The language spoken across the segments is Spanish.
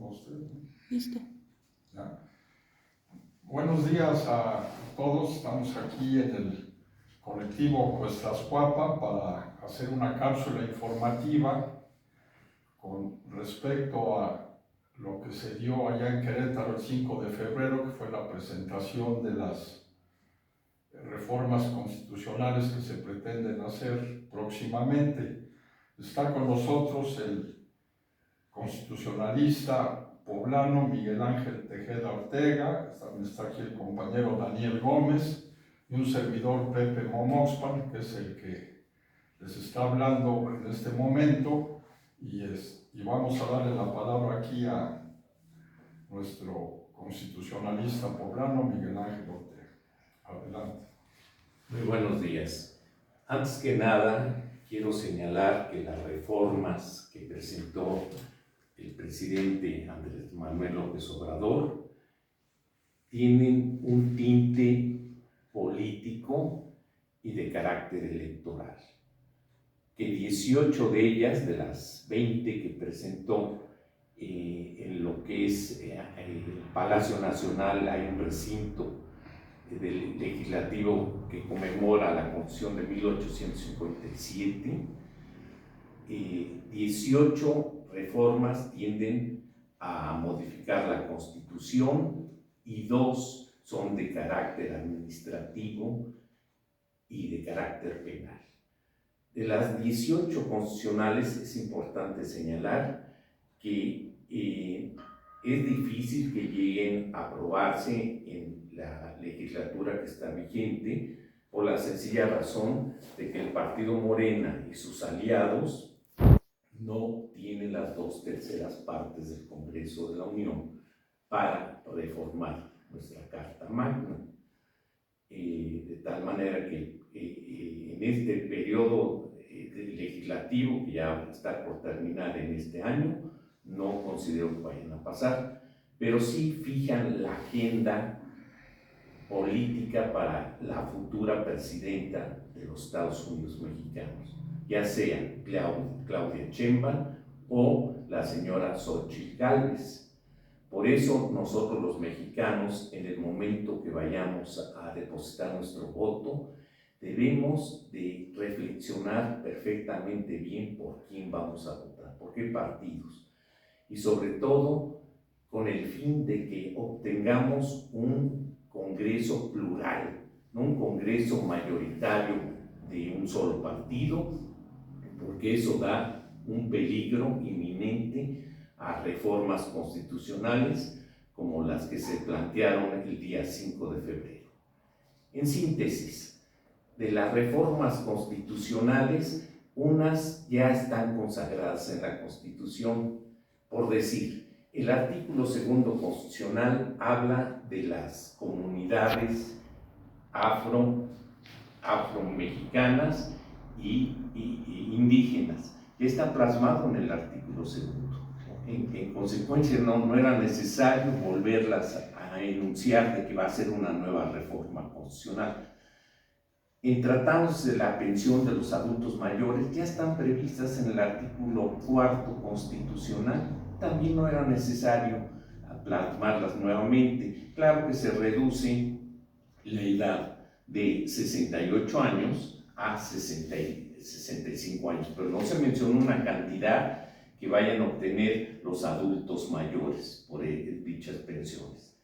usted, ¿no? Listo. Ya. Buenos días a todos. Estamos aquí en el colectivo Cuestascuapa para hacer una cápsula informativa con respecto a lo que se dio allá en Querétaro el 5 de febrero, que fue la presentación de las reformas constitucionales que se pretenden hacer próximamente. Está con nosotros el constitucionalista poblano Miguel Ángel Tejeda Ortega, también está aquí el compañero Daniel Gómez y un servidor Pepe Momoxpan, que es el que les está hablando en este momento, y vamos a darle la palabra aquí a nuestro constitucionalista poblano Miguel Ángel Ortega. Adelante. Muy buenos días. Antes que nada, quiero señalar que las reformas que presentó el presidente Andrés Manuel López Obrador tienen un tinte político y de carácter electoral. Que 18 de ellas, de las 20 que presentó en lo que es el Palacio Nacional, hay un recinto del legislativo que conmemora la Constitución de 1857. 18 reformas tienden a modificar la Constitución y 2 son de carácter administrativo y de carácter penal. De las 18 constitucionales es importante señalar que es difícil que lleguen a aprobarse en la legislatura que está vigente por la sencilla razón de que el partido Morena y sus aliados no tienen las 2/3 partes del Congreso de la Unión para reformar nuestra Carta Magna. De tal manera que en este periodo legislativo, que ya está por terminar en este año, no considero que vayan a pasar, pero sí fijan la agenda política para la futura presidenta de los Estados Unidos mexicanos, ya sea Claudia Sheinbaum o la señora Xóchitl Gálvez. Por eso nosotros los mexicanos, en el momento que vayamos a depositar nuestro voto, debemos de reflexionar perfectamente bien por quién vamos a votar, por qué partidos, y sobre todo con el fin de que obtengamos un Congreso plural, no un Congreso mayoritario de un solo partido, porque eso da un peligro inminente a reformas constitucionales como las que se plantearon el día 5 de febrero. En síntesis, de las reformas constitucionales, unas ya están consagradas en la Constitución, por decir, el artículo 2 constitucional habla de las comunidades afromexicanas y indígenas, que está plasmado en el artículo 2. En consecuencia, no era necesario volverlas a enunciar de que va a ser una nueva reforma constitucional. En tratándose de la pensión de los adultos mayores, ya están previstas en el artículo 4 constitucional, también no era necesario plasmarlas nuevamente. Claro que se reduce la edad de 68 años a 65 años, pero no se mencionó una cantidad que vayan a obtener los adultos mayores por dichas pensiones.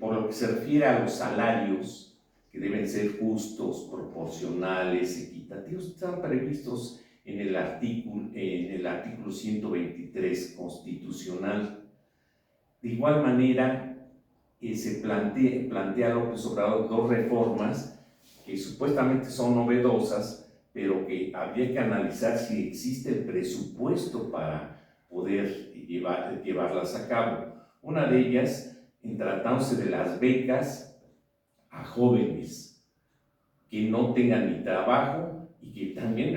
Por lo que se refiere a los salarios, que deben ser justos, proporcionales, equitativos, están previstos en el artículo 123 constitucional. De igual manera, se plantea López Obrador 2 reformas que supuestamente son novedosas, pero que habría que analizar si existe el presupuesto para poder llevarlas a cabo. Una de ellas, en tratándose de las becas a jóvenes que no tengan ni trabajo y que también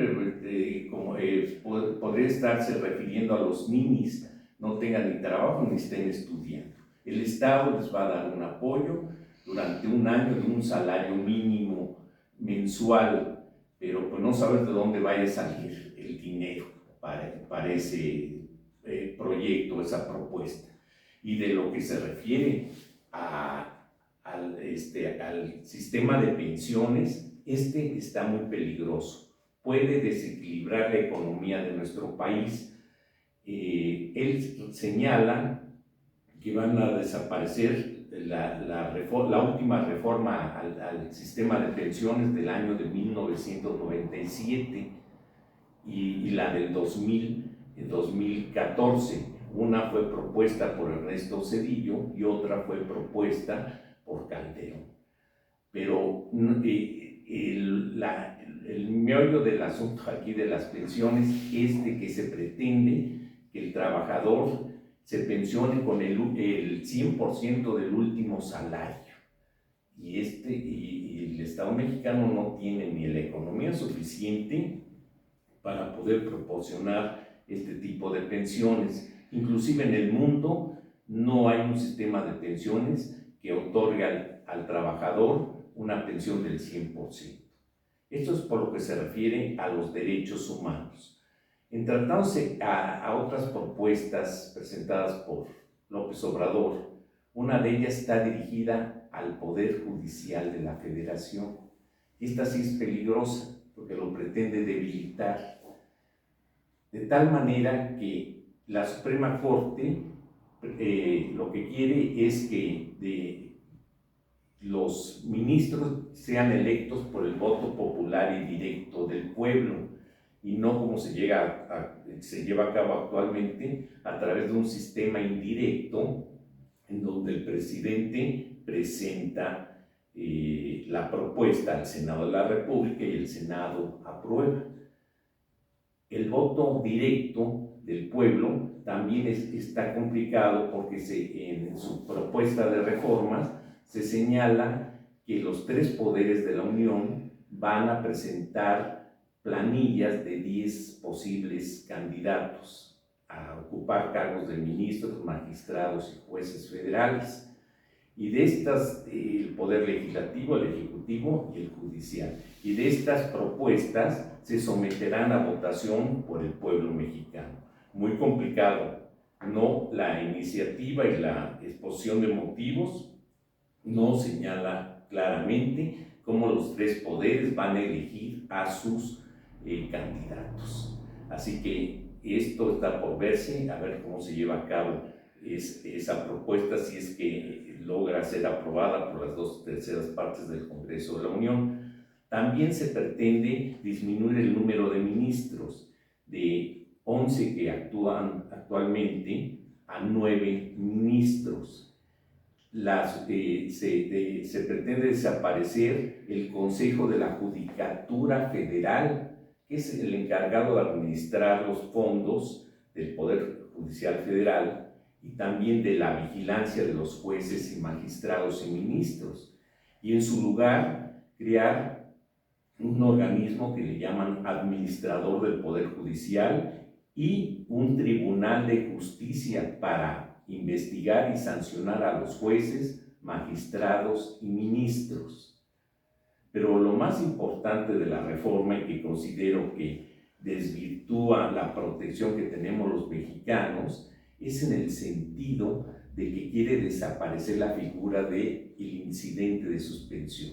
podría estarse refiriendo a los ninis, no tengan ni trabajo ni estén estudiando. El Estado les va a dar un apoyo durante un año de un salario mínimo mensual, pero pues no sabes de dónde vaya a salir el dinero para ese toda esa propuesta. Y de lo que se refiere al sistema de pensiones, está muy peligroso. Puede desequilibrar la economía de nuestro país. Él señala que van a desaparecer la última reforma al sistema de pensiones del año de 1997 y la del 2014. Una fue propuesta por Ernesto Zedillo y otra fue propuesta por Calderón. Pero el meollo del asunto aquí de las pensiones es de que se pretende que el trabajador se pensione con el 100% del último salario. Y el Estado mexicano no tiene ni la economía suficiente para poder proporcionar este tipo de pensiones. Inclusive en el mundo no hay un sistema de pensiones que otorgue al trabajador una pensión del 100%. Esto es por lo que se refiere a los derechos humanos. En tratándose a otras propuestas presentadas por López Obrador, una de ellas está dirigida al Poder Judicial de la Federación. Esta sí es peligrosa porque lo pretende debilitar, de tal manera que la Suprema Corte lo que quiere es que los ministros sean electos por el voto popular y directo del pueblo, y no como se lleva a cabo actualmente a través de un sistema indirecto en donde el presidente presenta la propuesta al Senado de la República y el Senado aprueba. El voto directo del pueblo también está complicado porque en su propuesta de reformas se señala que los tres poderes de la Unión van a presentar planillas de 10 posibles candidatos a ocupar cargos de ministros, magistrados y jueces federales. Y de estas, el Poder Legislativo, el Ejecutivo y el Judicial. Y de estas propuestas se someterán a votación por el pueblo mexicano. Muy complicado, ¿no? La iniciativa y la exposición de motivos no señala claramente cómo los tres poderes van a elegir a sus candidatos. Así que esto está por verse, a ver cómo se lleva a cabo esa propuesta, si es que logra ser aprobada por las 2/3 partes del Congreso de la Unión. También se pretende disminuir el número de ministros de 11 que actúan actualmente a 9 ministros. Se pretende desaparecer el Consejo de la Judicatura Federal, que es el encargado de administrar los fondos del Poder Judicial Federal y también de la vigilancia de los jueces y magistrados y ministros, y en su lugar crear un organismo que le llaman administrador del Poder Judicial y un tribunal de justicia para investigar y sancionar a los jueces, magistrados y ministros. Pero lo más importante de la reforma, y que considero que desvirtúa la protección que tenemos los mexicanos, es en el sentido de que quiere desaparecer la figura del incidente de suspensión.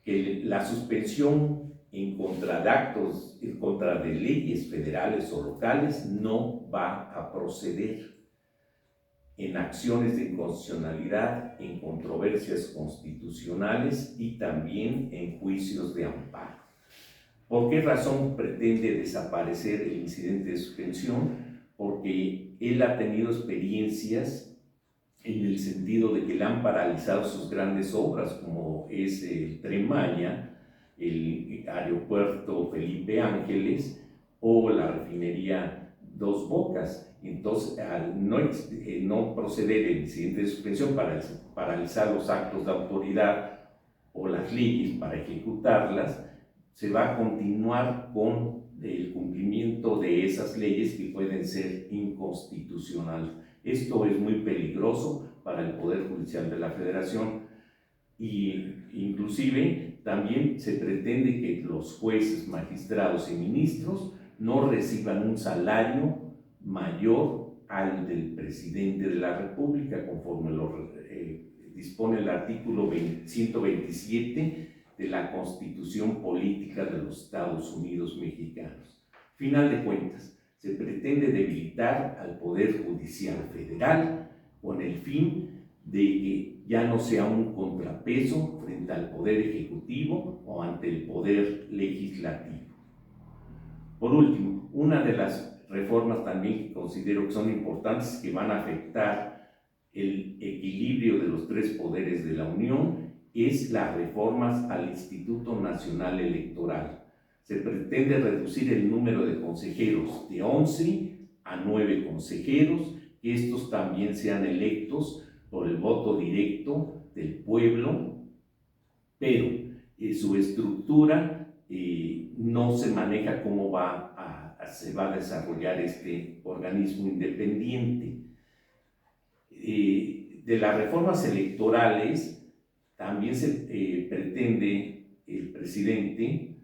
Que la suspensión en contra de actos, en contra de leyes federales o locales, no va a proceder en acciones de inconstitucionalidad, en controversias constitucionales y también en juicios de amparo. ¿Por qué razón pretende desaparecer el incidente de suspensión? Porque él ha tenido experiencias en el sentido de que le han paralizado sus grandes obras, como es el Tren Maya, el aeropuerto Felipe Ángeles o la refinería Dos Bocas. Entonces, al no proceder el incidente de suspensión para paralizar los actos de autoridad o las leyes para ejecutarlas, se va a continuar con el cumplimiento de esas leyes que pueden ser inconstitucionales. Esto es muy peligroso para el Poder Judicial de la Federación, y inclusive también se pretende que los jueces, magistrados y ministros no reciban un salario mayor al del presidente de la República, conforme lo dispone el artículo 127 de la Constitución Política de los Estados Unidos Mexicanos. Final de cuentas, se pretende debilitar al Poder Judicial Federal con el fin de que ya no sea un contrapeso frente al Poder Ejecutivo o ante el Poder Legislativo. Por último, una de las reformas también que considero que son importantes, que van a afectar el equilibrio de los tres poderes de la Unión, es las reformas al Instituto Nacional Electoral. Se pretende reducir el número de consejeros de 11 a 9 consejeros, que estos también sean electos por el voto directo del pueblo, pero su estructura no se maneja cómo se va a desarrollar este organismo independiente. De las reformas electorales, también se pretende el presidente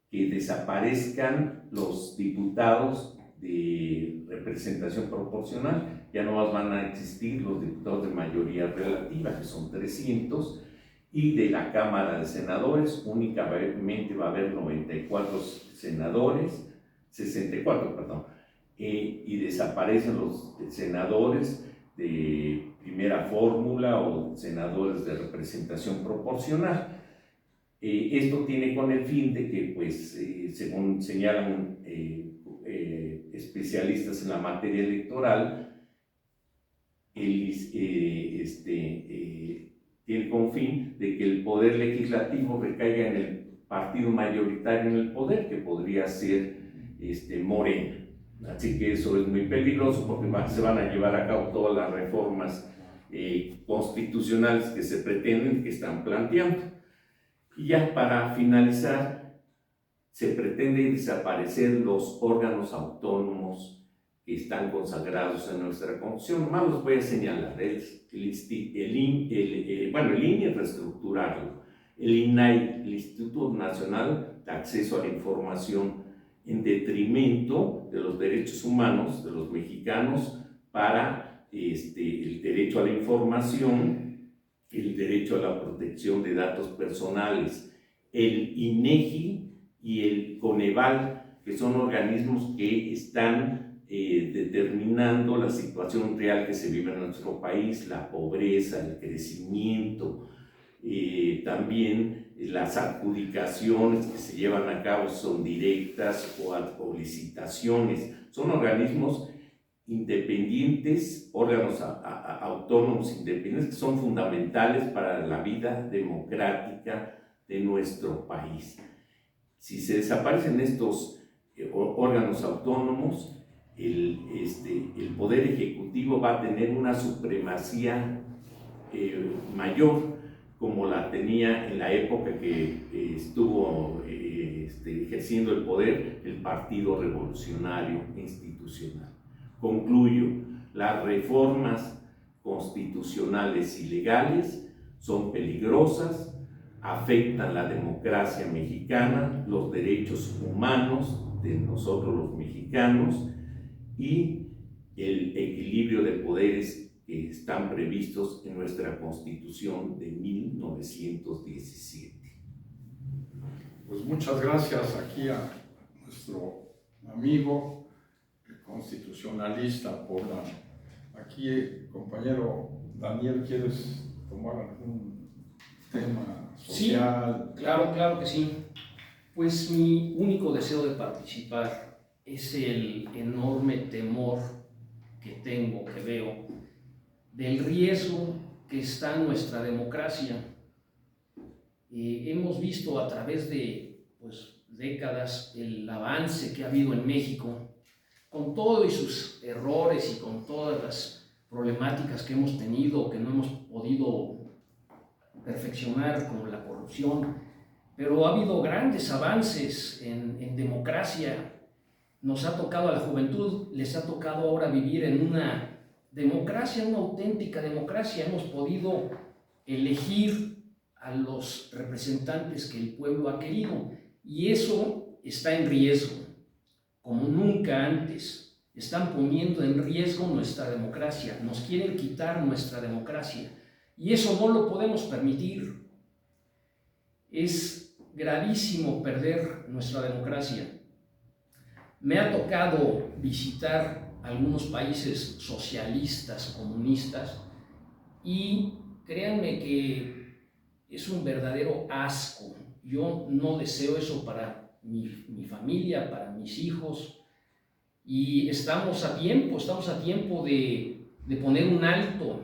que desaparezcan los diputados de representación proporcional. Ya no más van a existir los diputados de mayoría relativa, que son 300, y de la Cámara de Senadores únicamente va a haber 94 senadores, 64, perdón, y desaparecen los senadores de primera fórmula o senadores de representación proporcional. Esto tiene con el fin de que, pues, según señalan especialistas en la materia electoral, tiene como fin de que el poder legislativo recaiga en el partido mayoritario en el poder, que podría ser Morena. Así que eso es muy peligroso porque se van a llevar a cabo todas las reformas constitucionales que se pretenden, que están planteando. Y ya para finalizar, se pretende desaparecer los órganos autónomos que están consagrados en nuestra Constitución. Nomás los voy el INE, reestructurarlo, el INAI, el Instituto Nacional de Acceso a la Información, en detrimento de los derechos humanos de los mexicanos para el derecho a la información, el derecho a la protección de datos personales, el INEGI y el Coneval, que son organismos que están determinando la situación real que se vive en nuestro país, la pobreza, el crecimiento, también las adjudicaciones que se llevan a cabo son directas o licitaciones. Son organismos independientes, órganos autónomos independientes, que son fundamentales para la vida democrática de nuestro país. Si se desaparecen estos órganos autónomos, el Poder Ejecutivo va a tener una supremacía mayor, como la tenía en la época que estuvo ejerciendo el poder el Partido Revolucionario Institucional. Concluyo, las reformas constitucionales y legales son peligrosas, afectan la democracia mexicana, los derechos humanos de nosotros los mexicanos y el equilibrio de poderes que están previstos en nuestra Constitución de 1917. Pues muchas gracias aquí a nuestro amigo, el constitucionalista poblano. Aquí, compañero Daniel, ¿quieres tomar algún tema social? Sí, claro que sí. Pues mi único deseo de participar es el enorme temor que tengo, que veo, del riesgo que está en nuestra democracia. Hemos visto a través de décadas el avance que ha habido en México, con todos sus errores y con todas las problemáticas que hemos tenido, que no hemos podido perfeccionar, como la corrupción, pero ha habido grandes avances en democracia. Nos ha tocado a la juventud, les ha tocado ahora vivir en una democracia, una auténtica democracia. Hemos podido elegir a los representantes que el pueblo ha querido y eso está en riesgo, como nunca antes. están poniendo en riesgo nuestra democracia, nos quieren quitar nuestra democracia y eso no lo podemos permitir. Es gravísimo perder nuestra democracia. Me ha tocado visitar algunos países socialistas, comunistas, y créanme que es un verdadero asco. Yo no deseo eso para mi familia, para mis hijos, y estamos a tiempo de poner un alto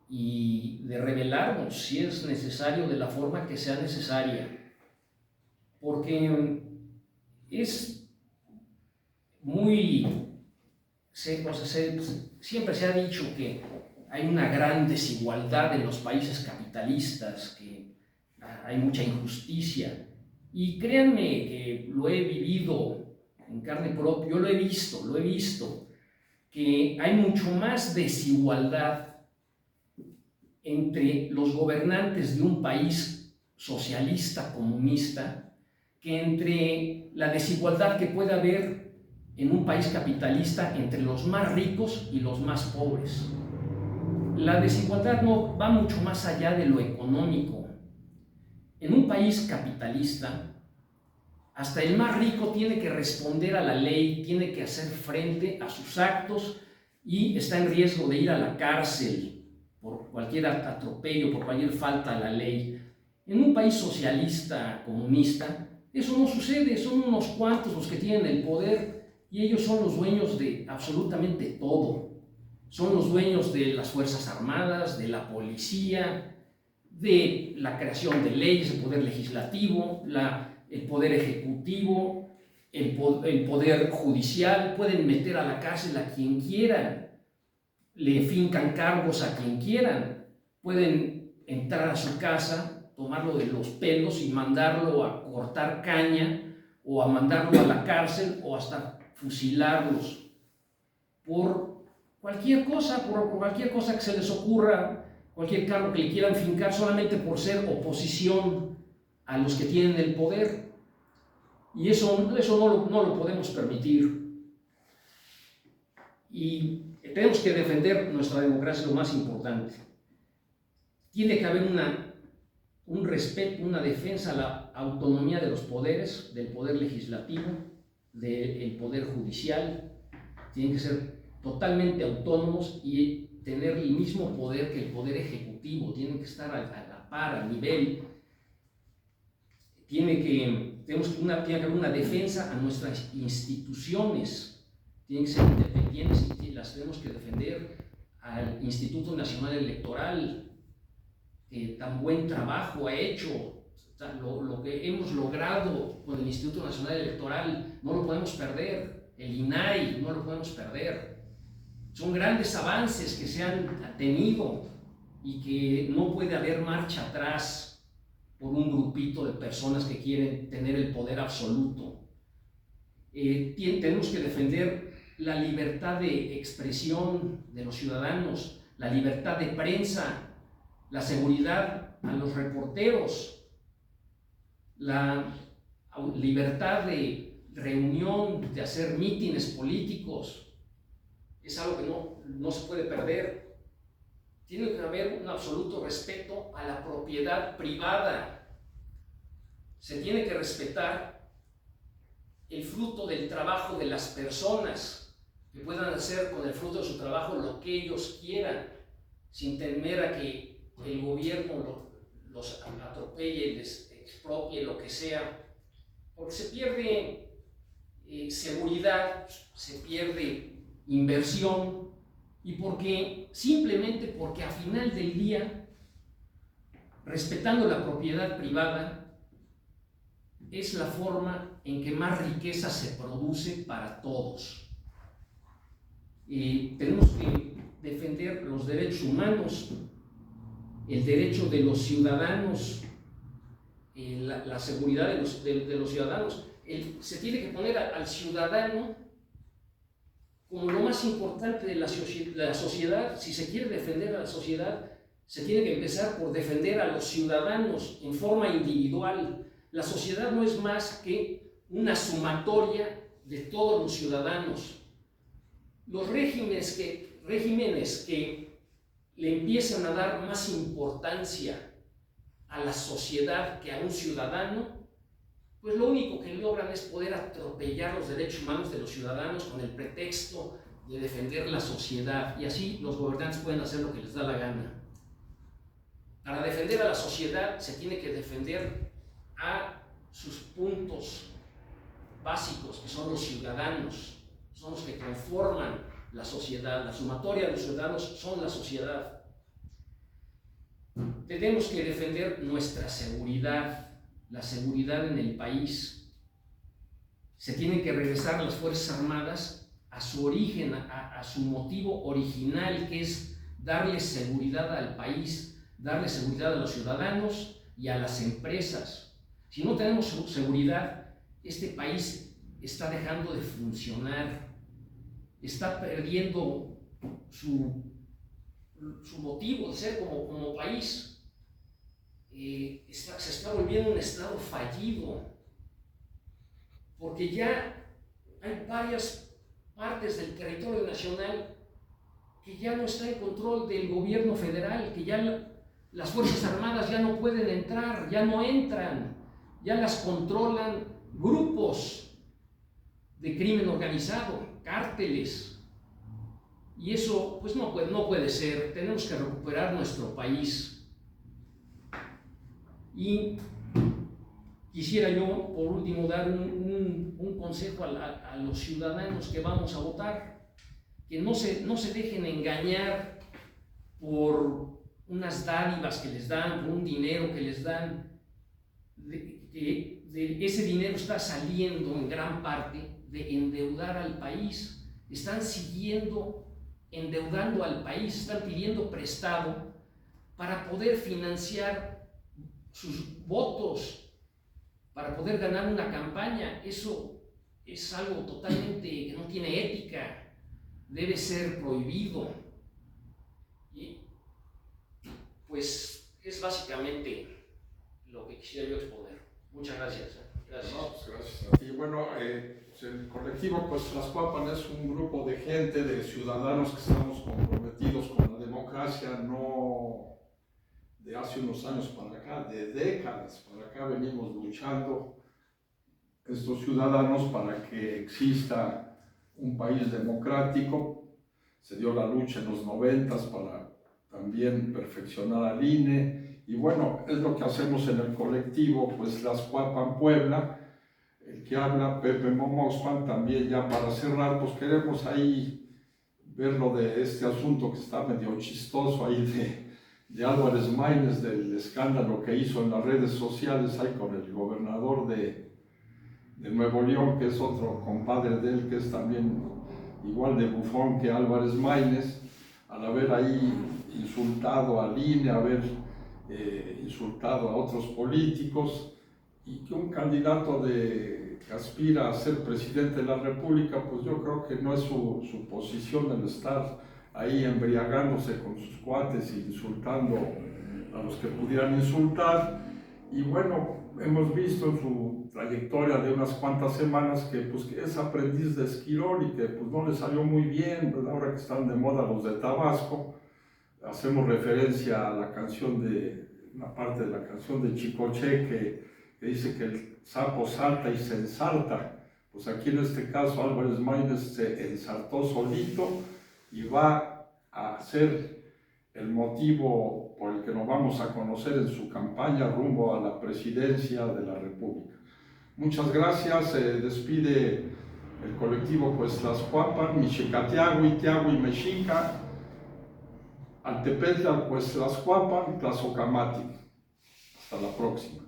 y de rebelarnos, si es necesario, de la forma que sea necesaria, porque es muy, siempre se ha dicho que hay una gran desigualdad en los países capitalistas, que hay mucha injusticia, y créanme que lo he vivido en carne propia, yo lo he visto, que hay mucho más desigualdad entre los gobernantes de un país socialista, comunista, que entre la desigualdad que puede haber en un país capitalista entre los más ricos y los más pobres. La desigualdad no va mucho más allá de lo económico. En un país capitalista, hasta el más rico tiene que responder a la ley, tiene que hacer frente a sus actos y está en riesgo de ir a la cárcel por cualquier atropello, por cualquier falta a la ley. En un país socialista, comunista, eso no sucede, son unos cuantos los que tienen el poder y ellos son los dueños de absolutamente todo. Son los dueños de las Fuerzas Armadas, de la policía, de la creación de leyes, el poder legislativo, el poder ejecutivo, el poder judicial. Pueden meter a la cárcel a quien quieran, le fincan cargos a quien quieran, pueden entrar a su casa, tomarlo de los pelos y mandarlo a cortar caña o a mandarlo a la cárcel o hasta fusilarlos por cualquier cosa, por cualquier cosa que se les ocurra, cualquier cargo que le quieran fincar solamente por ser oposición a los que tienen el poder. Y eso no lo podemos permitir. Y tenemos que defender nuestra democracia, lo más importante. Tiene que haber un respeto, una defensa a la autonomía de los poderes, del poder legislativo, del poder judicial. Tienen que ser totalmente autónomos y tener el mismo poder que el poder ejecutivo. Tienen que estar a la par, al nivel. Tiene que haber una defensa a nuestras instituciones. Tienen que ser independientes y las tenemos que defender. Al Instituto Nacional Electoral, que tan buen trabajo ha hecho. Lo que hemos logrado con el Instituto Nacional Electoral no lo podemos perder. El INAI no lo podemos perder. Son grandes avances que se han tenido y que no puede haber marcha atrás por un grupito de personas que quieren tener el poder absoluto. Tenemos que defender la libertad de expresión de los ciudadanos, la libertad de prensa, la seguridad a los reporteros, la libertad de reunión, de hacer mítines políticos. Es algo que no se puede perder. Tiene que haber un absoluto respeto a la propiedad privada. Se tiene que respetar el fruto del trabajo de las personas, que puedan hacer con el fruto de su trabajo lo que ellos quieran, sin temer a que el gobierno los atropelle, les expropie, lo que sea, porque se pierde seguridad, se pierde inversión, y simplemente porque al final del día, respetando la propiedad privada, es la forma en que más riqueza se produce para todos. Tenemos que defender los derechos humanos, el derecho de los ciudadanos, la seguridad de los ciudadanos. Se tiene que poner al ciudadano como lo más importante de la sociedad. Si se quiere defender a la sociedad, se tiene que empezar por defender a los ciudadanos en forma individual. La sociedad no es más que una sumatoria de todos los ciudadanos. Los regímenes que le empiezan a dar más importancia a la sociedad que a un ciudadano, pues lo único que logran es poder atropellar los derechos humanos de los ciudadanos con el pretexto de defender la sociedad, y así los gobernantes pueden hacer lo que les da la gana. Para defender a la sociedad se tiene que defender a sus puntos básicos, que son los ciudadanos, son los que conforman la sociedad. La sumatoria de los ciudadanos son la sociedad. Tenemos que defender nuestra seguridad, la seguridad en el país. Se tienen que regresar las Fuerzas Armadas a su origen, a su motivo original, que es darle seguridad al país, darle seguridad a los ciudadanos y a las empresas. Si no tenemos seguridad, este país está dejando de funcionar, está perdiendo su motivo de ser como país. Se está volviendo un estado fallido, porque ya hay varias partes del territorio nacional que ya no está en control del gobierno federal, que ya las Fuerzas Armadas ya no pueden entrar, ya no entran, ya las controlan grupos de crimen organizado, cárteles. Y eso pues no puede ser. Tenemos que recuperar nuestro país. Y quisiera yo, por último, dar un consejo a los ciudadanos que vamos a votar, que no se dejen engañar por unas dádivas que les dan, por un dinero que les dan. Ese dinero está saliendo en gran parte de endeudar al país. Están siguiendo endeudando al país, están pidiendo prestado para poder financiar sus votos, para poder ganar una campaña. Eso es algo totalmente que no tiene ética, debe ser prohibido. Y pues es básicamente lo que quisiera yo exponer. Muchas gracias. Gracias. No, pues gracias a ti. Bueno, el colectivo pues Tlaxcuapan es un grupo de gente, de ciudadanos que estamos comprometidos con la democracia, no de hace unos años para acá, de décadas para acá venimos luchando estos ciudadanos para que exista un país democrático. Se dio la lucha en los 90s para también perfeccionar al INE, y bueno, es lo que hacemos en el colectivo pues Tlaxcuapan Puebla. El que habla, Pepe Momoxpan, también ya para cerrar, pues queremos ahí ver lo de este asunto que está medio chistoso ahí de Álvarez Maínez, del escándalo que hizo en las redes sociales ahí con el gobernador de Nuevo León, que es otro compadre de él, que es también igual de bufón que Álvarez Maínez, al haber ahí insultado al INE, haber insultado a otros políticos, y que un candidato que aspira a ser presidente de la República, pues yo creo que no es su posición el estar ahí embriagándose con sus cuates e insultando a los que pudieran insultar. Y bueno, hemos visto en su trayectoria de unas cuantas semanas que es aprendiz de Esquirol y que pues no le salió muy bien, ¿verdad? Ahora que están de moda los de Tabasco, hacemos referencia a la canción una parte de la canción de Chicoche que dice que el sapo salta y se ensarta. Pues aquí en este caso Álvarez Maínez se ensartó solito y va a ser el motivo por el que nos vamos a conocer en su campaña rumbo a la presidencia de la República. Muchas gracias. Se despide el colectivo pues Tlaxcuapan, Michicatiagui, Tiagui, Mexica, Altepetla, pues Tlaxcuapan, Tlazocamati. Hasta la próxima.